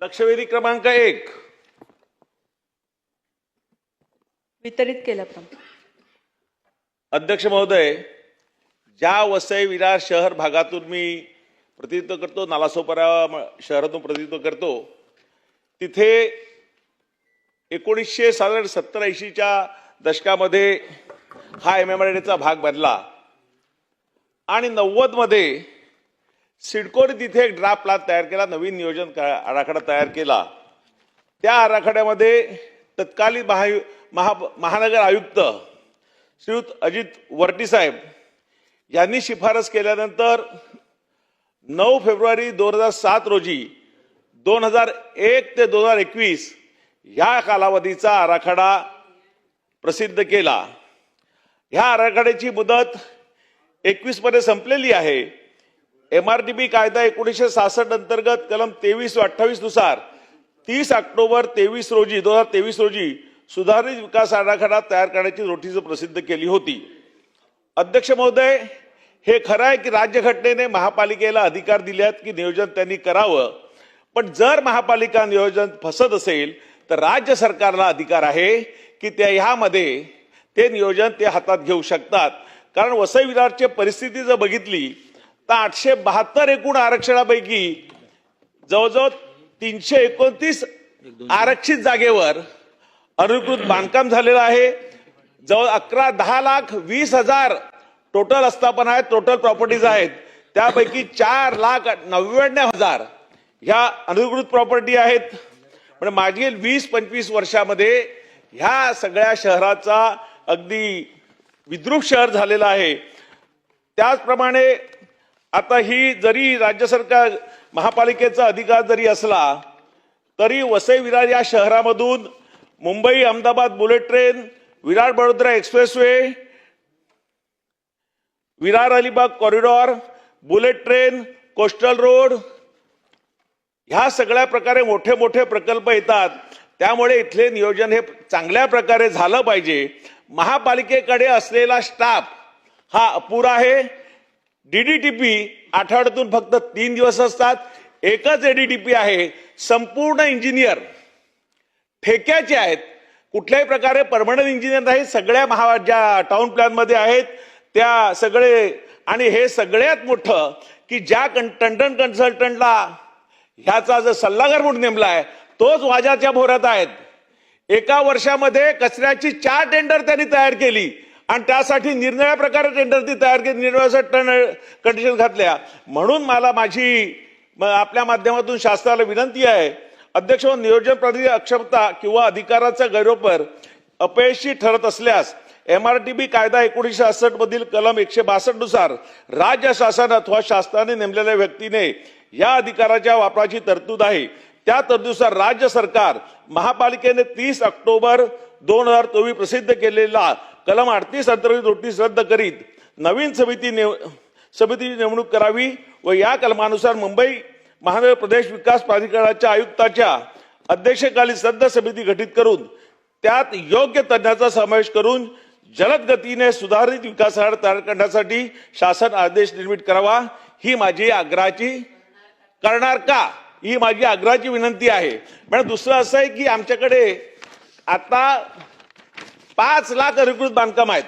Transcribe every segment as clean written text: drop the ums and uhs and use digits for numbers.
लक्षवेधी क्रमांक 1 वितरित केल्याप्रमाणे अध्यक्ष महोदय, ज्या वसई विरार शहर भागातून मी प्रतिनिधित्व करतो, नालासोपारा शहरातून प्रतिनिधित्व करतो, तिथे 1970-80च्या दशकामध्ये हा MMRDAचा भाग बनला आणि 90 मध्ये सिडकोने तिथे एक ड्राफ्ट प्लॅन तयार केला, नवीन नियोजन आराखडा तयार केला। त्या आराखड्यामध्ये तत्कालीन महानगर आयुक्त श्रीयुत अजित वर्टी साहेब यांनी शिफारस केल्यानंतर 9 फेब्रुवारी 2007 रोजी 2001 ते 2021 या कालावधीचा आराखडा प्रसिद्ध केला। ह्या आराखड्याची मुदत 21 मध्ये संपलेली आहे। MRDB कायदा 1966 अंतर्गत कलम 23 व 28 नुसार 30 ऑक्टोबर 2023 रोजी सुधारित विकास आराखडा तयार करण्याची नोटीस प्रसिद्ध केली होती। अध्यक्ष महोदय, हे खरं आहे की राज्यघटनेने महापालिकेला अधिकार दिले आहेत की नियोजन त्यांनी करावं, पण जर महापालिका नियोजन फसत असेल तर राज्य सरकारला अधिकार आहे की ह्यामध्ये ते नियोजन ते हातात घेऊ शकतात। कारण वसई विरारची परिस्थिती जर बघितली तर 872 एकूण आरक्षणापैकी जवळजवळ 329 आरक्षित जागेवर अनधिकृत बांधकाम झालेलं आहे। जवळ 10,20,000 टोटल आस्थापना आहेत, टोटल प्रॉपर्टीज आहेत, त्यापैकी 4,99,000 ह्या अनधिकृत प्रॉपर्टी आहेत। म्हणजे मागील 20-25 वर्षामध्ये ह्या सगळ्या शहराचा अगदी विद्रूप शहर झालेला आहे। त्याचप्रमाणे आता ही जरी राज्य सरकार महापालिकेचा अधिकार जरी असला तरी वसई विरार या शहरामधून Mumbai Ahmedabad bullet train, Virar Vadodara expressway, Virar Alibag corridor, bullet train, coastal road ह्या सगळ्या प्रकारे मोठे मोठे प्रकल्प येतात। त्यामुळे इथले नियोजन हे चांगल्या प्रकारे झालं पाहिजे। महापालिकेकडे असलेला स्टाफ हा अपुरा आहे। DDTP आठवड्यातून फक्त 3 दिवस असतात, एकच ADTP आहे। संपूर्ण इंजिनियर ठेक्याचे आहेत, कुठल्याही प्रकारे परमनंट इंजिनियर नाही। सगळ्या ज्या टाउन प्लॅन मध्ये आहेत त्या सगळे, आणि हे सगळ्यात मोठं की ज्या टंडन कन्सल्टंटला ह्याचा जर सल्लागार म्हणून नेमलाय तोच वाजाच्या भोरात आहेत। एका वर्षामध्ये कचऱ्याची 4 टेंडर त्यांनी तयार केली आणि त्यासाठी निरनिराळ्या प्रकारे टेंडर ती तयार केली, निरनिराळ्या कंडिशन घातल्या। म्हणून मला माझी आपल्या माध्यमातून शासनाला विनंती आहे, अध्यक्ष, नियोजन प्रणाली अक्षमता किंवा अधिकाराचा गैरवापर अपयशी ठरत असल्यास MRDB कायदा 1966 मधील कलम 162 नुसार राज्य शासन अथवा शासनाने नेमलेल्या व्यक्तीने या अधिकाराच्या वापराची तरतूद आहे। त्या तरतुदीनुसार राज्य सरकार महापालिकेने 30 ऑक्टोबर 2024 प्रसिद्ध केलेला कलम 38 अंतर्गत नोटीस रद्द करीत नवीन समितीची नेमणूक करावी व या कलमानुसार मुंबई महानगर प्रदेश विकास प्राधिकरणाच्या आयुक्ताच्या अध्यक्षतेखाली सद्य समिती गठीत करून त्यात योग्य तज्ञांचा समावेश करून जलद गतीने सुधारित विकास आराखडा तयार करण्यासाठी शासन आदेश निर्मित करावा। ही माझी आग्रहाची विनंती आहे। पण दुसरं असं आहे की आमच्याकडे आता 5 लाख अधिकृत बांधकाम आहेत।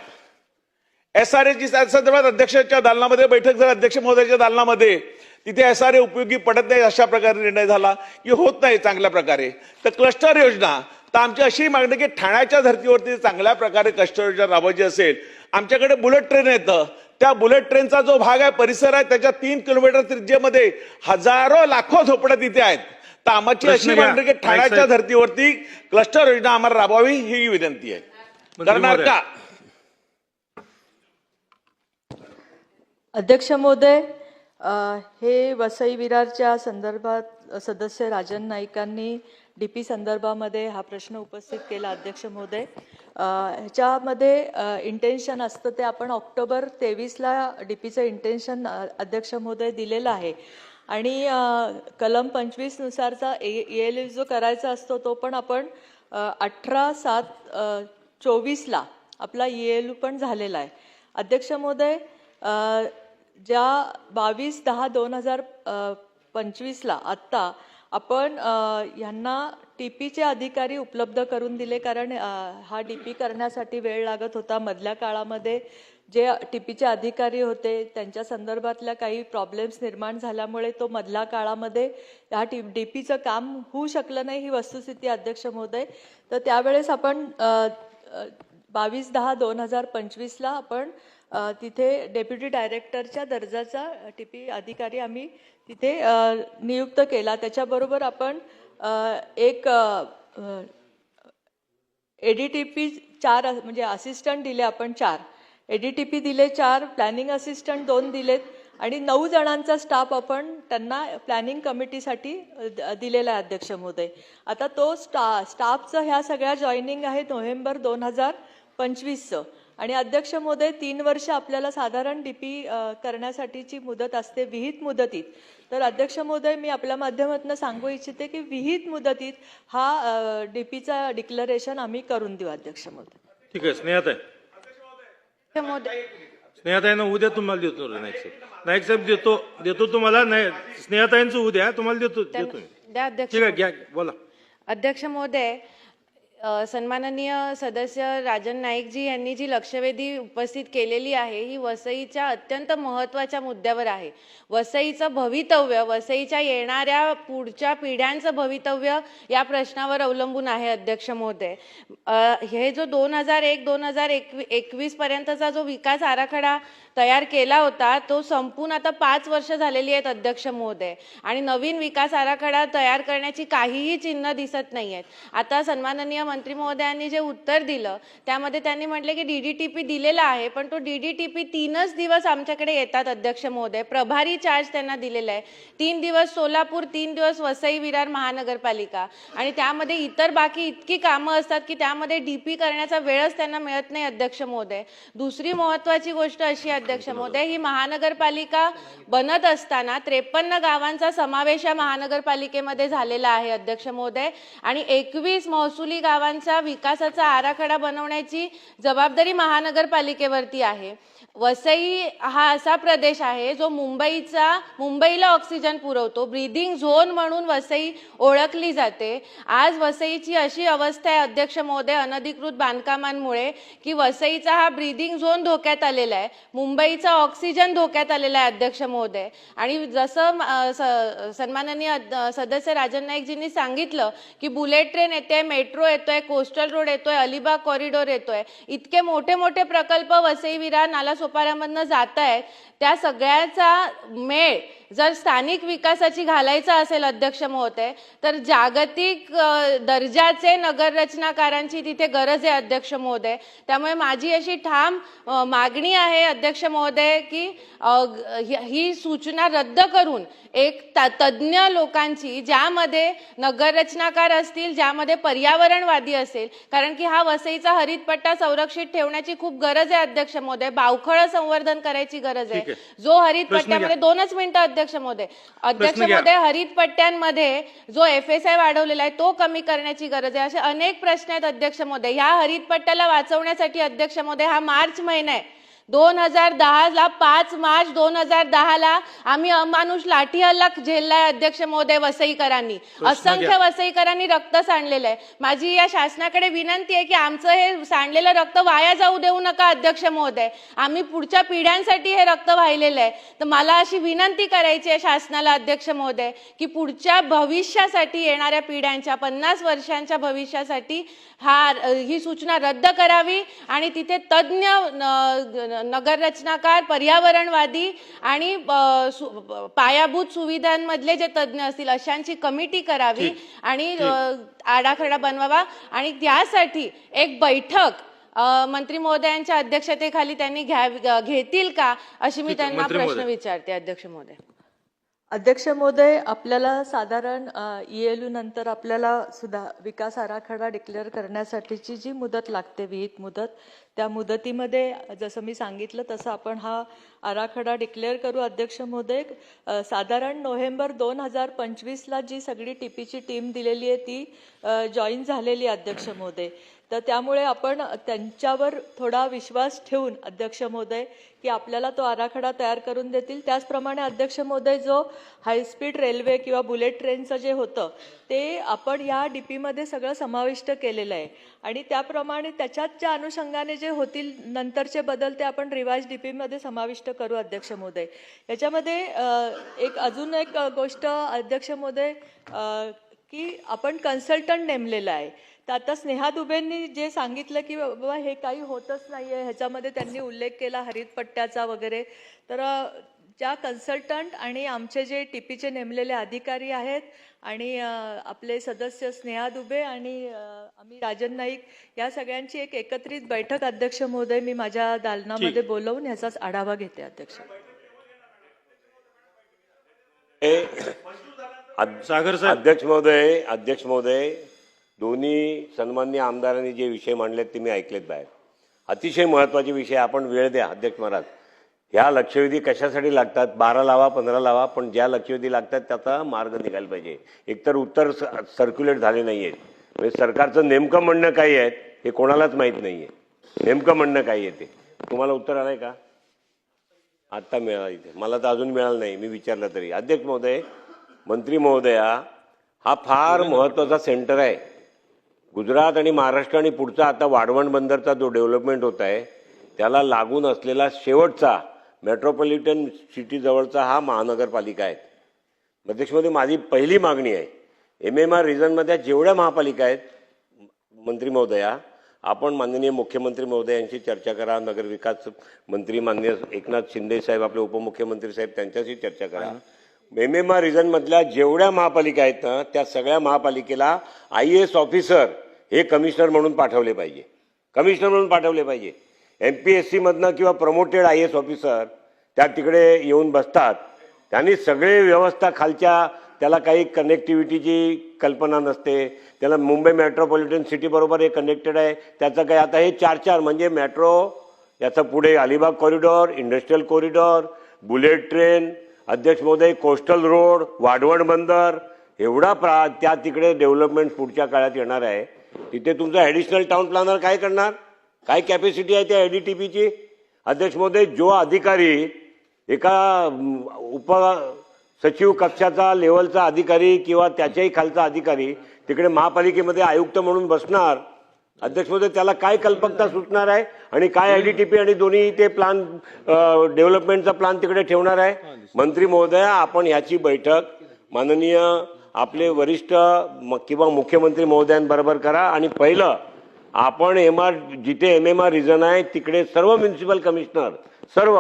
SRAची संदर्भात अध्यक्षाच्या दालनामध्ये बैठक झाली, अध्यक्ष महोदयाच्या दालनामध्ये, तिथे SRA उपयोगी पडत नाही अशा प्रकारे निर्णय झाला की होत नाही चांगल्या प्रकारे। तर क्लस्टर योजना, तर आमची अशी मागणी की ठाण्याच्या धर्तीवरती चांगल्या प्रकारे क्लस्टर योजना राबवायची असेल। आमच्याकडे बुलेट ट्रेन येतं, त्या बुलेट ट्रेनचा जो भाग आहे, परिसर आहे, त्याच्या 3 किलोमीटर त्रिज्येमध्ये हजारो लाखो झोपड्या तिथे आहेत। तर आमची अशी मागणी की ठाण्याच्या धर्तीवरती क्लस्टर योजना आम्हाला राबवावी, ही विनंती आहे। करणार का? अध्यक्ष महोदय, हे वसई विरारच्या संदर्भात सदस्य राजन नाईकांनी DP संदर्भामध्ये हा प्रश्न उपस्थित केला। अध्यक्ष महोदय, ह्याच्यामध्ये इंटेन्शन असतं ते आपण ऑक्टोबर 23ला DPचं इंटेन्शन अध्यक्ष महोदय दिलेलं आहे आणि कलम 25 नुसारचा ELU जो करायचा असतो तो पण आपण 18/7/24ला आपला ELU पण झालेला आहे। अध्यक्ष महोदय, ज्या 22/10/2025ला आत्ता आपण ह्यांना टीपीचे अधिकारी उपलब्ध करून दिले, कारण हा डीपी करण्यासाठी वेळ लागत होता. मधल्या काळामध्ये जे टीपीचे अधिकारी होते त्यांच्या संदर्भातल्या काही प्रॉब्लेम्स निर्माण झाल्यामुळे तो मधल्या काळामध्ये ह्या डीपीचं काम होऊ शकलं नाही, ही वस्तुस्थिती अध्यक्ष महोदय. तर त्यावेळेस आपण 22/10/2025 आपण तिथे डेप्युटी डायरेक्टरच्या दर्जाचा टीपी अधिकारी आम्ही तिथे नियुक्त केला. त्याच्याबरोबर आपण एक एडीटीपी 4 म्हणजे असिस्टंट दिले, आपण 4 एडीटीपी दिले, 4 प्लॅनिंग असिस्टंट 2 दिलेत आणि 9 जणांचा स्टाफ आपण त्यांना प्लॅनिंग कमिटीसाठी दिलेला आहे अध्यक्ष महोदय. आता तो स्टाफचं ह्या सगळ्या जॉईनिंग आहे नोव्हेंबर 2025चं. आणि अध्यक्ष महोदय 3 वर्ष आपल्याला साधारण डीपी करण्यासाठीची मुदत असते विहित मुदतीत. तर अध्यक्ष महोदय मी आपल्या माध्यमातून सांगू इच्छिते की विहित मुदतीत हा डीपीचा डिक्लेरेशन आम्ही करून देऊ अध्यक्ष महोदय. ठीक आहे. स्नेहाताईंना उद्या तुम्हाला देतो नाईक साहेब देतो तुम्हाला. नाही स्नेहाताईंचं उद्या तुम्हाला देतो. द्या अध्यक्ष. ठीक आहे, घ्या बोला. अध्यक्ष महोदय, सन्माननीय सदस्य राजन नाईकजी यांनी जी लक्षवेधी उपस्थित केलेली आहे ही वसईच्या अत्यंत महत्त्वाच्या मुद्द्यावर आहे. वसईचं भवितव्य, वसईच्या येणाऱ्या पुढच्या पिढ्यांचं भवितव्य या प्रश्नावर अवलंबून आहे अध्यक्ष महोदय. हे जो 2001-2021 पर्यंतचा जो विकास आराखडा तयार केला होता तो संपून आता 5 वर्ष झालेली आहेत अध्यक्ष महोदय, आणि नवीन विकास आराखडा तयार करण्याची काहीही चिन्ह दिसत नाही आहेत. आता सन्माननीय मंत्री महोदयांनी जे उत्तर दिलं त्यामध्ये त्यांनी म्हटले की डीडीटीपी दिलेला आहे, पण तो डीडीटीपी 3च दिवस आमच्याकडे येतात अध्यक्ष महोदय. प्रभारी चार्ज त्यांना दिलेला आहे. 3 दिवस सोलापूर, 3 दिवस वसई विरार महानगरपालिका, आणि त्यामध्ये इतर बाकी इतकी कामं असतात की त्यामध्ये डीपी करण्याचा वेळच त्यांना मिळत नाही अध्यक्ष महोदय. दुसरी महत्त्वाची गोष्ट अशी अध्यक्ष महोदय, ही महानगरपालिका बनत असताना 53 गावांचा समावेश या महानगरपालिकेमध्ये झालेला आहे अध्यक्ष महोदय, आणि 21 महसुली गावांचा विकासाचा आराखडा बनवण्याची जबाबदारी महानगरपालिकेवरती आहे. वसई हा असा प्रदेश आहे जो मुंबईला ऑक्सिजन पुरवतो. ब्रीदिंग झोन म्हणून वसई ओळखली जाते. आज वसईची अशी अवस्था आहे अध्यक्ष महोदय अनधिकृत बांधकामांमुळे की वसईचा हा ब्रीदिंग झोन धोक्यात आलेला आहे, मुंबईचा ऑक्सिजन धोक्यात आलेला आहे अध्यक्ष महोदय. आणि जसं सन्माननीय सदस्य राजन नाईकजींनी सांगितलं की बुलेट ट्रेन येते, मेट्रो येतोय, कोस्टल रोड येतोय, अलिबाग कॉरिडॉर येतोय, इतके मोठे मोठे प्रकल्प वसई विरार नालासोपाऱ्यामधनं जात आहेत. त्या सगळ्याचा मेळ जर स्थानिक विकासाची घालायचा असेल अध्यक्ष महोदय तर जागतिक दर्जाचे नगररचनाकारांची तिथे गरज आहे अध्यक्ष महोदय. त्यामुळे माझी अशी ठाम मागणी आहे अध्यक्ष महोदय की ही सूचना रद्द करून एक तज्ज्ञ लोकांची, ज्यामध्ये नगररचनाकार असतील, ज्यामध्ये पर्यावरणवादी असेल, कारण की हा वसईचा हरितपट्टा संरक्षित ठेवण्याची खूप गरज आहे अध्यक्ष महोदय. बावखळ संवर्धन करायची गरज आहे. जो हरितपट्ट्यामध्ये 2च मिनिटं अध्यक्ष महोदय, हरितपट्ट्यांमध्ये जो FSI वाढवलेला आहे तो कमी करण्याची गरज आहे. असे अनेक प्रश्न आहेत अध्यक्ष महोदय. ह्या हरितपट्ट्याला वाचवण्यासाठी अध्यक्ष महोदय हा मार्च महिना आहे. 2010ला 5 मार्च 2010ला आम्ही अमानुष लाठी हल्ला झेललाय अध्यक्ष महोदय वसईकरांनी. असंख्य वसईकरांनी रक्त सांडलेलं आहे. माझी या शासनाकडे विनंती आहे की आमचं हे सांडलेलं रक्त वाया जाऊ देऊ नका अध्यक्ष महोदय. आम्ही पुढच्या पिढ्यांसाठी हे रक्त वाहिलेलं आहे. तर मला अशी विनंती करायची आहे शासनाला अध्यक्ष महोदय की पुढच्या भविष्यासाठी, येणाऱ्या पिढ्यांच्या 50 वर्षांच्या भविष्यासाठी ही सूचना रद्द करावी आणि तिथे तज्ज्ञ नगररचनाकार, पर्यावरणवादी आणि पायाभूत सुविधांमधले जे तज्ज्ञ असतील अशांची कमिटी करावी आणि आराखडा बनवावा. आणि त्यासाठी एक बैठक मंत्री महोदयांच्या अध्यक्षतेखाली त्यांनी घेतील का अशी मी त्यांना प्रश्न विचारते अध्यक्ष महोदय. अध्यक्ष महोदय, आपल्याला साधारण ELU नंतर आपल्याला सुद्धा विकास आराखडा डिक्लेअर करण्यासाठीची जी मुदत लागते, विहित मुदत, त्या मुदतीमध्ये जसं मी सांगितलं तसं आपण हा आराखडा डिक्लेअर करू अध्यक्ष महोदय. साधारण नोव्हेंबर 2025ला जी सगळी टीपीची टीम दिलेली आहे ती जॉईन झालेली अध्यक्ष महोदय. तर त्यामुळे आपण त्यांच्यावर थोडा विश्वास ठेवून अध्यक्ष महोदय की आपल्याला तो आराखडा तयार करून देतील. त्याचप्रमाणे अध्यक्ष महोदय जो हायस्पीड रेल्वे किंवा बुलेट ट्रेनचं जे होतं ते आपण या डीपीमध्ये सगळं समाविष्ट केलेलं आहे आणि त्याप्रमाणे त्याच्याच्या अनुषंगाने जे होतील नंतरचे बदल ते आपण रिवाइज डीपीमध्ये समाविष्ट करू अध्यक्ष महोदय. याच्यामध्ये अजून एक गोष्ट अध्यक्ष महोदय की आपण कन्सल्टंट नेमलेला आहे. तर आता स्नेहा दुबेंनी जे सांगितलं की बाबा हे काही होतच नाही आहे, ह्याच्यामध्ये त्यांनी उल्लेख केला हरित पट्ट्याचा वगैरे. तर ज्या कन्सल्टंट आणि आमचे जे टीपीचे नेमलेले अधिकारी आहेत आणि आपले सदस्य स्नेहा दुबे आणि आम्ही राजन नाईक या सगळ्यांची एक एकत्रित बैठक अध्यक्ष महोदय मी माझ्या दालनामध्ये बोलवून ह्याचाच आढावा घेते अध्यक्ष. सागर साहेब. अध्यक्ष महोदय दोन्ही सन्माननीय आमदारांनी जे विषय मांडलेत ते मी ऐकलेत बाहेर. अतिशय महत्त्वाचे विषय. आपण वेळ द्या अध्यक्ष महाराज. ह्या लक्षवेधी कशासाठी लागतात? 12 लावा 15 लावा, पण ज्या लक्षवेधी लागतात त्याचा मार्ग निघायला पाहिजे. एकतर उत्तर सर्क्युलेट झाले नाही आहेत. म्हणजे सरकारचं नेमकं म्हणणं काय आहे हे कोणालाच माहीत नाही आहे. नेमकं म्हणणं काय आहे ते तुम्हाला उत्तर आलंय का? आत्ता मिळालं इथे. मला तर अजून मिळालं नाही, मी विचारलं तरी. अध्यक्ष महोदय, मंत्री महोदया, हा फार महत्त्वाचा सेंटर आहे. गुजरात आणि महाराष्ट्र आणि पुढचा आता वाढवण बंदरचा जो डेव्हलपमेंट होत आहे त्याला लागून असलेला शेवटचा मेट्रोपॉलिटन सिटी जवळचा हा महानगरपालिका आहे. अध्यक्षमध्ये माझी पहिली मागणी आहे, MMR रिजनमध्ये जेवढ्या महापालिका आहेत मंत्री महोदया, आपण माननीय मुख्यमंत्री महोदयांशी चर्चा करा. नगरविकास मंत्री माननीय एकनाथ शिंदे साहेब, आपले उपमुख्यमंत्री साहेब, त्यांच्याशी चर्चा करा. MMR रिजनमधल्या जेवढ्या महापालिका आहेत ना त्या सगळ्या महापालिकेला IAS ऑफिसर हे कमिशनर म्हणून पाठवले पाहिजे. कमिशनर म्हणून पाठवले पाहिजे. MPSC मधनं किंवा प्रमोटेड IAS ऑफिसर त्या तिकडे येऊन बसतात. त्यांनी सगळे व्यवस्था खालच्या, त्याला काही कनेक्टिव्हिटीची कल्पना नसते. त्याला मुंबई मेट्रोपॉलिटन सिटी बरोबर हे कनेक्टेड आहे. त्याचं काय आता हे 4 म्हणजे मेट्रो, याचा पुढे Alibag corridor, industrial corridor, bullet train, अध्यक्ष महोदय कोस्टल रोड, वाढवण बंदर, एवढा त्या तिकडे डेव्हलपमेंट पुढच्या काळात येणार आहे. तिथे तुमचा ॲडिशनल टाउन प्लॅनर काय करणार? काय कॅपॅसिटी आहे त्या ADTPची? अध्यक्ष महोदय, जो अधिकारी एका उपसचिव कक्षाचा लेवलचा अधिकारी किंवा त्याच्याही खालचा अधिकारी तिकडे महापालिकेमध्ये आयुक्त म्हणून बसणार, अध्यक्ष महोदय, त्याला काय कल्पकता सुचणार आहे आणि काय IDTP आणि दोन्ही ते प्लान डेव्हलपमेंटचा प्लान तिकडे ठेवणार आहे? मंत्री महोदय, आपण याची बैठक माननीय आपले वरिष्ठ किंवा मुख्यमंत्री महोदयांबरोबर करा आणि पहिलं आपण जिथे MMR रिजन आहे तिकडे सर्व म्युन्सिपल कमिशनर, सर्व,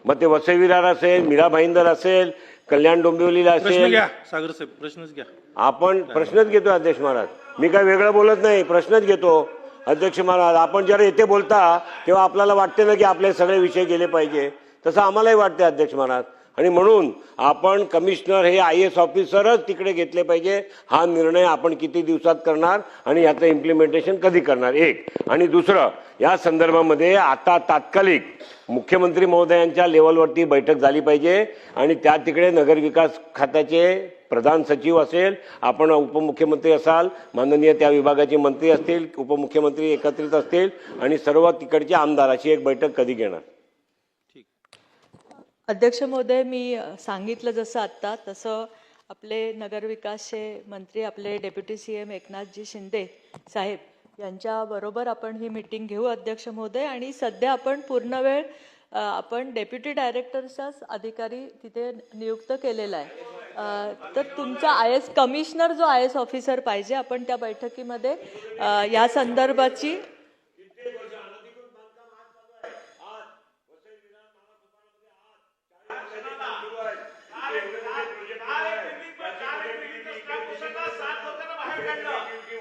मग ते वसई विरार असेल, मीरा भाईंदर असेल, कल्याण डोंबिवलीला असेल, सागर साहेब प्रश्नच घ्या. आपण प्रश्नच घेतो अध्यक्ष महाराज. मी काय वेगळं बोलत नाही, प्रश्नच घेतो अध्यक्ष महाराज. आपण जर येथे बोलता तेव्हा आपल्याला वाटते ना की आपले सगळे विषय गेले पाहिजे, तसं आम्हालाही वाटते अध्यक्ष महाराज. आणि म्हणून आपण कमिशनर हे IAS ऑफिसरच तिकडे घेतले पाहिजे. हा निर्णय आपण किती दिवसात करणार आणि याचं इम्प्लिमेंटेशन कधी करणार, एक. आणि दुसरं, या संदर्भामध्ये आता तात्कालिक मुख्यमंत्री महोदयांच्या लेवलवरती बैठक झाली पाहिजे आणि त्या तिकडे नगरविकास खात्याचे प्रधान सचिव असेल, आपण उपमुख्यमंत्री असाल, माननीय त्या विभागाचे मंत्री असतील, उपमुख्यमंत्री एकत्रित असतील आणि सर्व तिकडचे आमदार, अशी एक बैठक कधी घेणार? अध्यक्ष महोदय, मी सांगितलं जसं आत्ता तसं आपले नगरविकासचे मंत्री आपले डेप्युटी CM एकनाथजी शिंदे साहेब यांच्याबरोबर आपण ही मीटिंग घेऊ अध्यक्ष महोदय. आणि सध्या आपण पूर्ण वेळ आपण डेप्युटी डायरेक्टरचाच अधिकारी तिथे नियुक्त केलेला आहे. तर तुमचा IAS कमिशनर जो IAS ऑफिसर पाहिजे, आपण त्या बैठकीमध्ये या संदर्भाची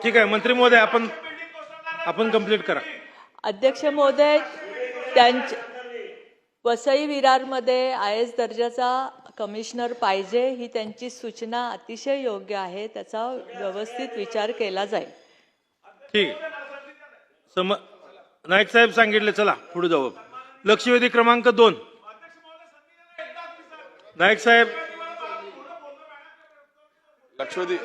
ठीक आहे मंत्री महोदय, आपण कंप्लीट करा. अध्यक्ष महोदय, वसई विरारमध्ये IAS दर्जाचा कमिशनर पाहिजे ही त्यांची सूचना अतिशय योग्य आहे. त्याचा व्यवस्थित विचार केला जाईल. ठीक आहे. नाईक साहेब सांगितले, चला पुढे जाऊ. लक्षवेधी क्रमांक 2 नाईक साहेब. लक्षवेधी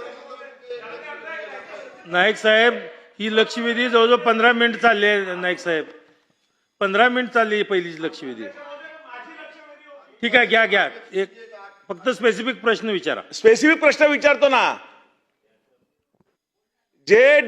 नाईक साहेब, ही लक्षवेधी जवळजवळ 15 मिनिट चालली आहे नाईक साहेब. 15 मिनिट चालली आहे पहिलीच लक्षवेधी. ठीक आहे, घ्या. एक फक्त स्पेसिफिक प्रश्न विचारा. स्पेसिफिक प्रश्न विचारतो ना. ज्या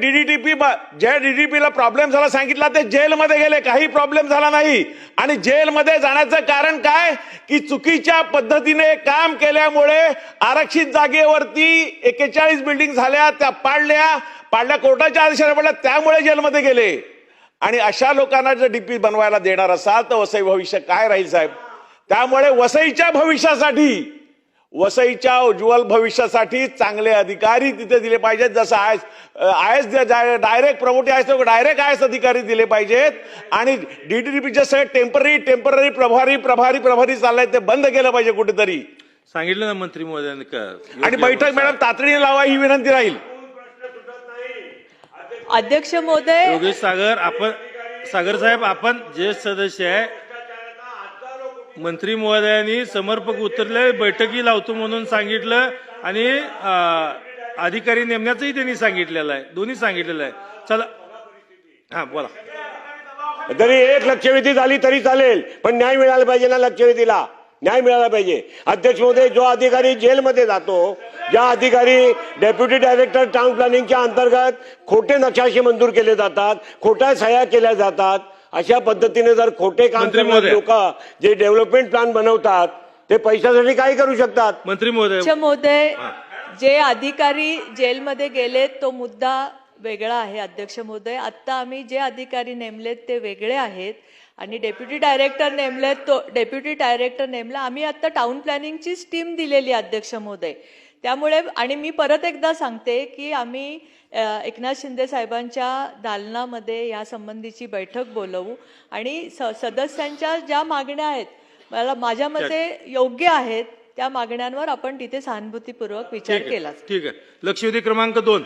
डीडीपीला प्रॉब्लेम झाला सांगितला ते जेलमध्ये गेले, काही प्रॉब्लेम झाला नाही. आणि जेलमध्ये जाण्याचं कारण काय की चुकीच्या पद्धतीने काम केल्यामुळे आरक्षित जागेवरती 41 बिल्डिंग झाल्या, त्या पाडल्या कोर्टाच्या आदेशाने पडल्या, त्यामुळे जेलमध्ये गेले. आणि अशा लोकांना जर डीपी बनवायला देणार असाल तर वसई भविष्य काय राहील साहेब. त्यामुळे वसईच्या उज्ज्वल भविष्यासाठी चांगले अधिकारी तिथे दिले पाहिजेत. जसं IAS direct promotee IAS direct IAS अधिकारी दिले पाहिजेत. आणि डीडीपीचे सगळे टेम्पररी प्रभारी चाललाय ते बंद केलं पाहिजे कुठेतरी. सांगितलं ना मंत्री महोदयांनी का. आणि बैठक मॅडम तातडीने लावा ही विनंती राहील. अध्यक्ष महोदय, योगेश सागर साहेब आपण ज्येष्ठ सदस्य आहे. मंत्री महोदयांनी समर्पक उतरले, बैठकी लावतो म्हणून सांगितलं आणि अधिकारी नेमण्याचंही त्यांनी सांगितलेलं आहे. दोन्ही सांगितलेलं आहे. चला हा बोला. तरी एक लक्षवेधी झाली तरी चालेल, पण न्याय मिळाला पाहिजे ना. लक्षवेधीला न्याय मिळाला पाहिजे. अध्यक्ष महोदय, जो अधिकारी जेलमध्ये जातो, ज्या अधिकारी डेप्युटी डायरेक्टर टाउन प्लॅनिंगच्या अंतर्गत खोटे नकाशे मंजूर केले जातात, खोट्या सह्या केल्या जातात, अशा पद्धतीने जर खोटे काम करणारे लोक जे डेव्हलपमेंट प्लॅन बनवतात ते पैशासाठी काय करू शकतात. मंत्री महोदय, जे अधिकारी जेलमध्ये गेलेत तो मुद्दा वेगळा आहे. अध्यक्ष महोदय, आता आम्ही जे अधिकारी नेमलेत ते वेगळे आहेत आणि डेप्युटी डायरेक्टर नेमला. आम्ही आता टाउन प्लॅनिंगचीच टीम दिलेली आहे अध्यक्ष महोदय. त्यामुळे आणि मी परत एकदा सांगते की आम्ही एकनाथ शिंदे साहेबांच्या दालनामध्ये या संबंधीची बैठक बोलवू आणि सदस्यांच्या ज्या मागण्या आहेत माझ्या मते योग्य आहेत त्या मागण्यांवर आपण तिथे सहानुभूतीपूर्वक विचार केला. ठीक आहे. लक्षवेधी क्रमांक 2.